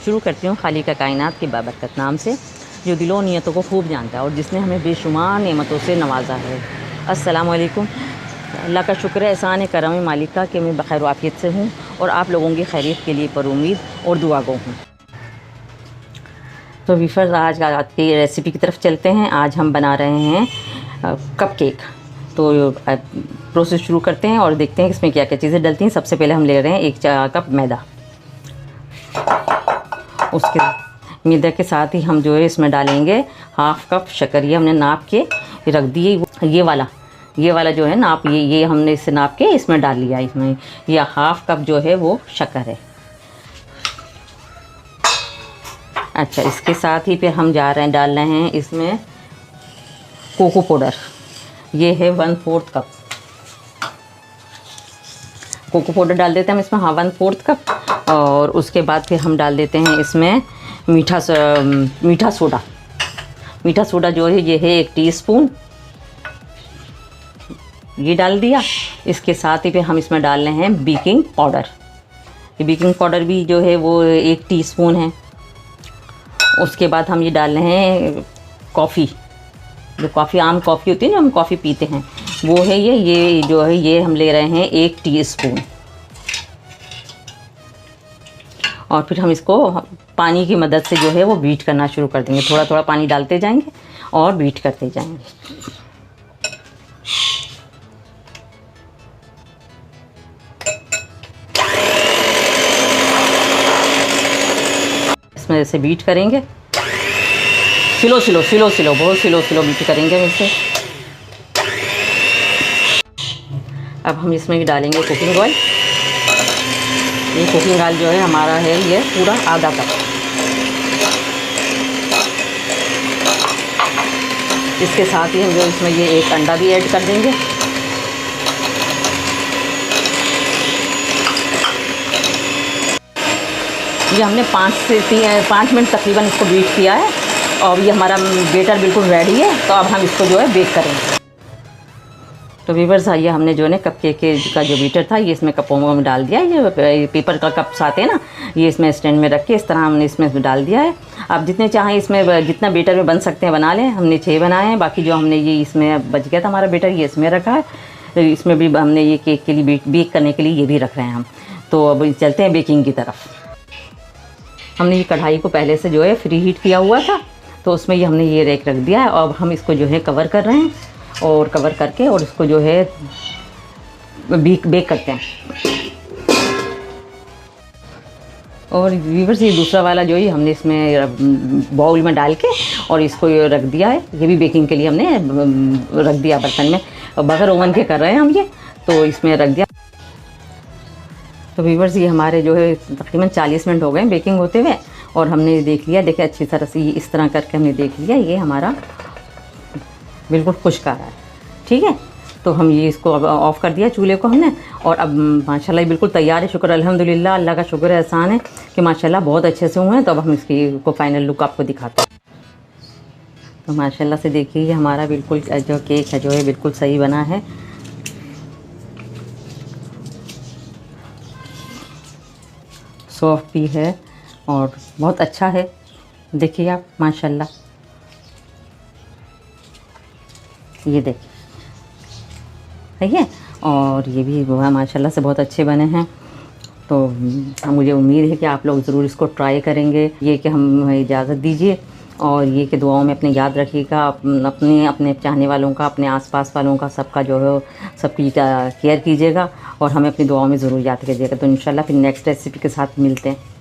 शुरू करती हूँ खालिक कायनात की बाबरकत नाम से, जो दिलों नीयतों को खूब जानता है और जिसने हमें बेशुमार नेमतों से नवाजा है। अस्सलाम वालेकुम। अल्लाह का शुक्र है, एहसान है करम मालिक का कि मैं बखैर आफियत से हूँ और आप लोगों की खैरियत के लिए पर उम्मीद और दुआ गो हूँ। तो वीफर्स, आज की रेसिपी की तरफ चलते हैं। आज हम बना रहे हैं कप केक। तो प्रोसेस शुरू करते हैं और देखते हैं इसमें क्या क्या चीज़ें डलती हैं। सबसे पहले हम ले रहे हैं 1 कप मैदा। उसके मैदे के साथ ही हम जो है इसमें डालेंगे 1/2 कप शक्कर। ये हमने नाप के रख दिए। ये वाला जो है नाप, ये हमने इससे नाप के इसमें डाल लिया। इसमें ये 1/2 कप जो है वो शक्कर है। अच्छा, इसके साथ ही फिर हम डाल रहे हैं इसमें कोको पाउडर। ये है 1/4 कप कोको पाउडर डाल देते हैं हम इसमें। हाँ, 1/4 कप। और उसके बाद फिर हम डाल देते हैं इसमें मीठा सोडा। मीठा सोडा जो है ये है 1 टीस्पून, ये डाल दिया। इसके साथ ही फिर हम इसमें डाल रहे हैं बेकिंग पाउडर। ये बेकिंग पाउडर भी जो है वो 1 टीस्पून है। उसके बाद हम ये डाल रहे हैं कॉफ़ी, जो आम कॉफ़ी होती है, जो हम कॉफ़ी पीते हैं, वो है ये जो है ये हम ले रहे हैं 1 टीस्पून। और फिर हम इसको पानी की मदद से जो है वो बीट करना शुरू कर देंगे। थोड़ा थोड़ा पानी डालते जाएंगे और बीट करते जाएंगे। इसमें ऐसे बीट करेंगे, स्लो बहुत स्लो बीट करेंगे इसे। अब हम इसमें भी डालेंगे कुकिंग ऑयल। ये कुकिंग ऑयल जो है हमारा है ये पूरा आधा कप। इसके साथ ही हम जो इसमें ये 1 अंडा भी ऐड कर देंगे। ये हमने 5 मिनट तकरीबन इसको बीट किया है और ये हमारा बेटर बिल्कुल रेडी है। तो अब हम इसको जो है बेक करेंगे। तो व्यूअर्स, ये हमने जो है ना कप केक का जो बीटर था ये इसमें कपों में डाल दिया है। ये पेपर का कप्स आते हैं ना, ये इसमें स्टैंड में रख के इस तरह हमने इसमें डाल दिया है। आप जितने चाहें इसमें जितना बेटर में बन सकते हैं बना लें। हमने 6 बनाए हैं। बाकी जो हमने ये इसमें बच गया था हमारा बेटर, ये इसमें रखा है। तो इसमें भी हमने ये केक के लिए बेक करने के लिए ये भी रख रहे हैं हम। तो अब चलते हैं बेकिंग की तरफ। हमने ये कढ़ाई को पहले से जो है फ्री हीट किया हुआ था, तो उसमें ये हमने ये रख दिया है। और हम इसको जो है कवर कर रहे हैं और कवर करके और इसको जो है बेक करते हैं। और व्यूअर्स, ये दूसरा वाला जो है हमने इसमें बाउल में डाल के और इसको रख दिया है। ये भी बेकिंग के लिए हमने रख दिया बर्तन में, और बगैर ओवन के कर रहे हैं हम ये, तो इसमें रख दिया। तो व्यूअर्स, ये हमारे जो है तकरीबन 40 मिनट हो गए बेकिंग होते हुए और हमने देख लिया। देखिए अच्छी तरह से ये इस तरह करके हमने देख लिया, ये हमारा बिल्कुल खुश्क आ रहा है। ठीक है, तो हम ये इसको अब ऑफ़ कर दिया चूल्हे को हमने। और अब माशाल्लाह बिल्कुल तैयार है। शुक्र अल्हम्दुलिल्लाह, अल्लाह का शुक्र है, एहसान है कि माशाल्लाह बहुत अच्छे से हुए हैं। तो अब हम इसकी को फाइनल लुक आपको दिखाते हैं। तो माशाल्लाह से देखिए, ये हमारा बिल्कुल जो केक है जो है बिल्कुल सही बना है। सॉफ्ट भी है और बहुत अच्छा है। देखिए आप, माशाल्लाह, ये देखिए, सही है। और ये भी वो है माशाल्लाह से बहुत अच्छे बने हैं। तो मुझे उम्मीद है कि आप लोग ज़रूर इसको ट्राई करेंगे। ये कि हम इजाज़त दीजिए और ये कि दुआओं में अपने याद रखिएगा। अपने चाहने वालों का, अपने आसपास वालों का, सबका जो है सबकी केयर कीजिएगा और हमें अपनी दुआओं में ज़रूर याद कीजिएगा। तो इंशाल्लाह फिर नेक्स्ट रेसिपी के साथ मिलते हैं।